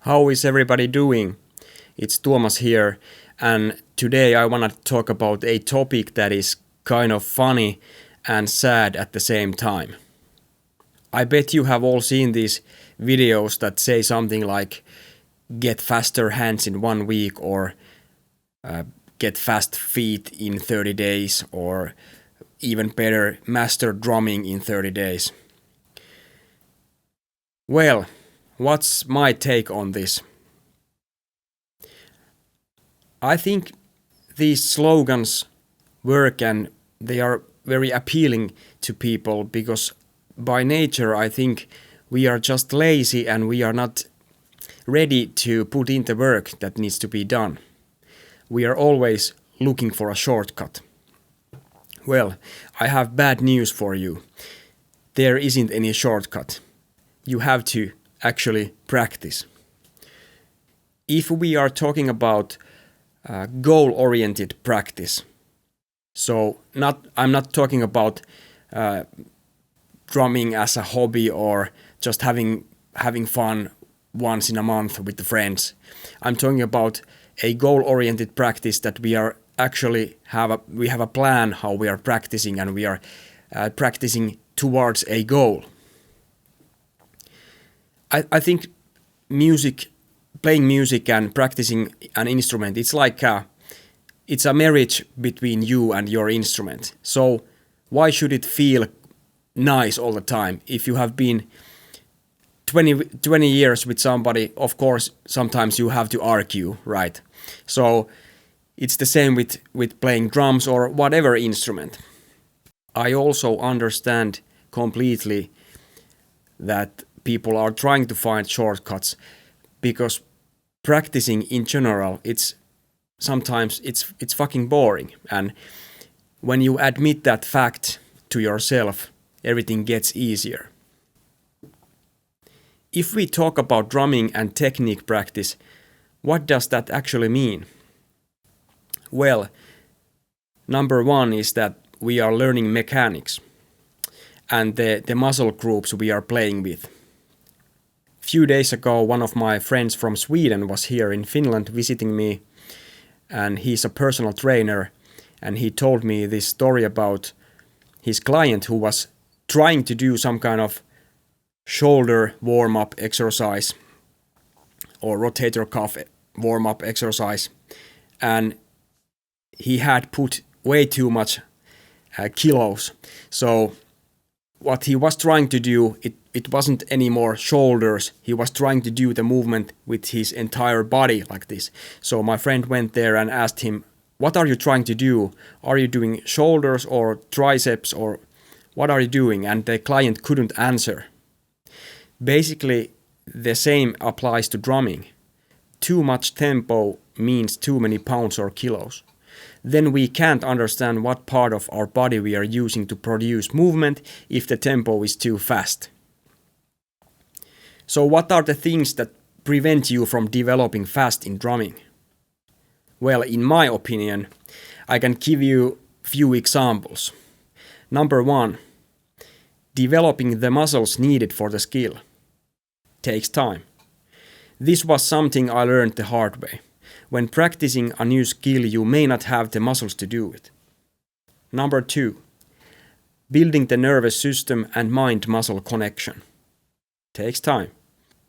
How is everybody doing? It's Tuomas here, and today I want to talk about a topic that is kind of funny and sad at the same time. I bet you have all seen these videos that say something like get faster hands in 1 week or get fast feet in 30 days or even better, master drumming in 30 days. Well, what's my take on this? I think these slogans work and they are very appealing to people because by nature I think we are just lazy and we are not ready to put in the work that needs to be done. We are always looking for a shortcut. Well, I have bad news for you. There isn't any shortcut. You have to actually practice. If we are talking about goal-oriented practice, so I'm not talking about drumming as a hobby or just having fun once in a month with the friends. I'm talking about a goal-oriented practice that we are actually have a plan how we are practicing and we are practicing towards a goal. I think playing music and practicing an instrument, it's like it's a marriage between you and your instrument. So why should it feel nice all the time? If you have been 20 years with somebody, of course, sometimes you have to argue, right? So it's the same with playing drums or whatever instrument. I also understand completely that people are trying to find shortcuts because practicing in general, sometimes it's fucking boring. And when you admit that fact to yourself, everything gets easier. If we talk about drumming and technique practice, what does that actually mean? Well, number one is that we are learning mechanics and the muscle groups we are playing with. Few days ago, one of my friends from Sweden was here in Finland visiting me, and he's a personal trainer, and he told me this story about his client who was trying to do some kind of shoulder warm-up exercise or rotator cuff warm-up exercise, and he had put way too much kilos. So what he was trying to do, it wasn't anymore shoulders. He was trying to do the movement with his entire body like this. So my friend went there and asked him, what are you trying to do? Are you doing shoulders or triceps or what are you doing? And the client couldn't answer. Basically, the same applies to drumming. Too much tempo means too many pounds or kilos. Then we can't understand what part of our body we are using to produce movement if the tempo is too fast. So what are the things that prevent you from developing fast in drumming? Well, in my opinion, I can give you few examples. Number one, developing the muscles needed for the skill takes time. This was something I learned the hard way. When practicing a new skill, you may not have the muscles to do it. Number two, building the nervous system and mind-muscle connection takes time.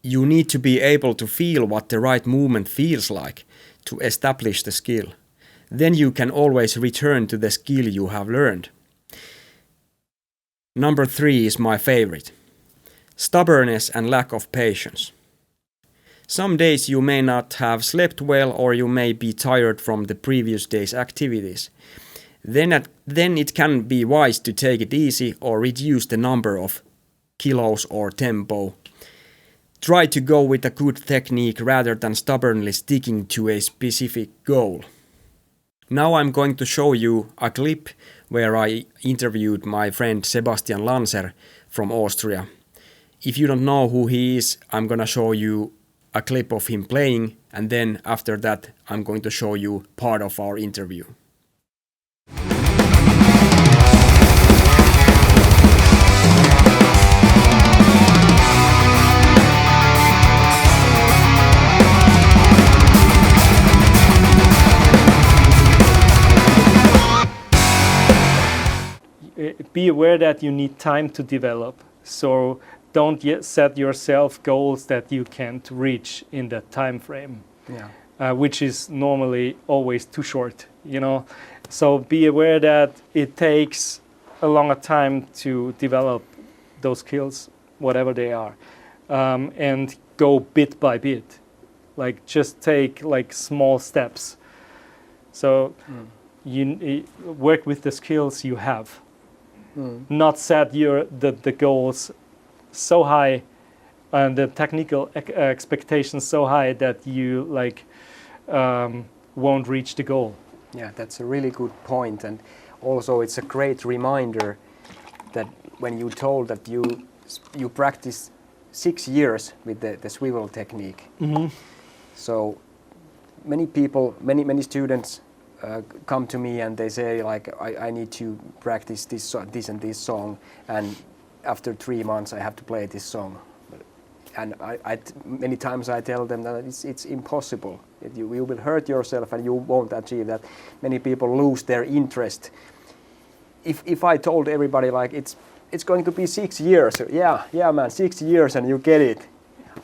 You need to be able to feel what the right movement feels like to establish the skill. Then you can always return to the skill you have learned. Number three is my favorite. Stubbornness and lack of patience. Some days you may not have slept well or you may be tired from the previous day's activities. Then it can be wise to take it easy or reduce the number of kilos or tempo. Try to go with a good technique rather than stubbornly sticking to a specific goal. Now I'm going to show you a clip where I interviewed my friend Sebastian Lanser from Austria. If you don't know who he is, I'm gonna show you a clip of him playing, and then after that I'm going to show you part of our interview. be aware that you need time to develop. So don't yet set yourself goals that you can't reach in that time frame, which is normally always too short, you know. So be aware that it takes a longer time to develop those skills, whatever they are, and go bit by bit. Like just take like small steps. So you work with the skills you have, not set the goals so high and the technical expectations so high that you like won't reach the goal. Yeah, that's a really good point, and also it's a great reminder that when you told that you practice 6 years with the swivel technique. So many people, many students come to me and they say like I need to practice this and this song, and after 3 months I have to play this song. And many times I tell them that it's impossible. You will hurt yourself and you won't achieve that. Many people lose their interest. If I told everybody like it's going to be 6 years, yeah man, 6 years and you get it,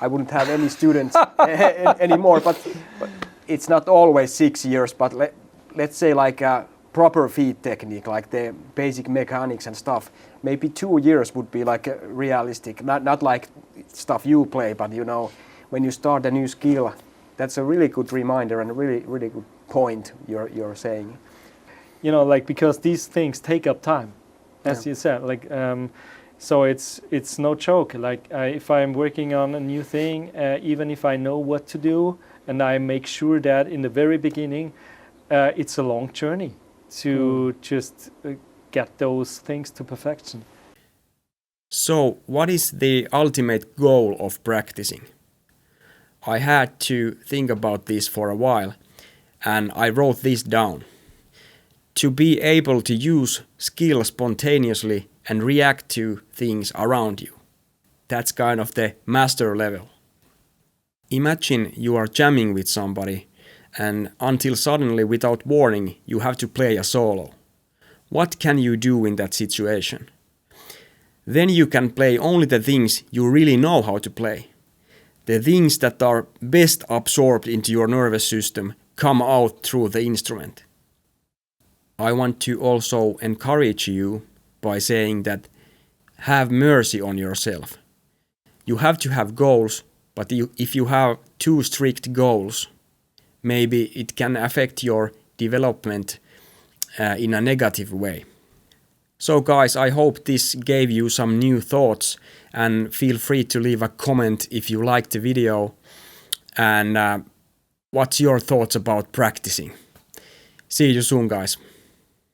I wouldn't have any students anymore. But it's not always 6 years. But let's say like a proper feed technique, like the basic mechanics and stuff. Maybe 2 years would be like realistic. Not like stuff you play, but you know, when you start a new skill, that's a really good reminder and a really good point you're saying. You know, like because these things take up time, as you said. Like, so it's no joke. Like if I'm working on a new thing, even if I know what to do, and I make sure that in the very beginning, it's a long journey to just get those things to perfection. So, what is the ultimate goal of practicing? I had to think about this for a while, and I wrote this down. To be able to use skill spontaneously and react to things around you. That's kind of the master level. Imagine you are jamming with somebody, and until suddenly, without warning, you have to play a solo. What can you do in that situation? Then you can play only the things you really know how to play. The things that are best absorbed into your nervous system come out through the instrument. I want to also encourage you by saying that have mercy on yourself. You have to have goals, but if you have too strict goals, maybe it can affect your development in a negative way. So guys, I hope this gave you some new thoughts, and feel free to leave a comment if you liked the video and what's your thoughts about practicing. See you soon guys.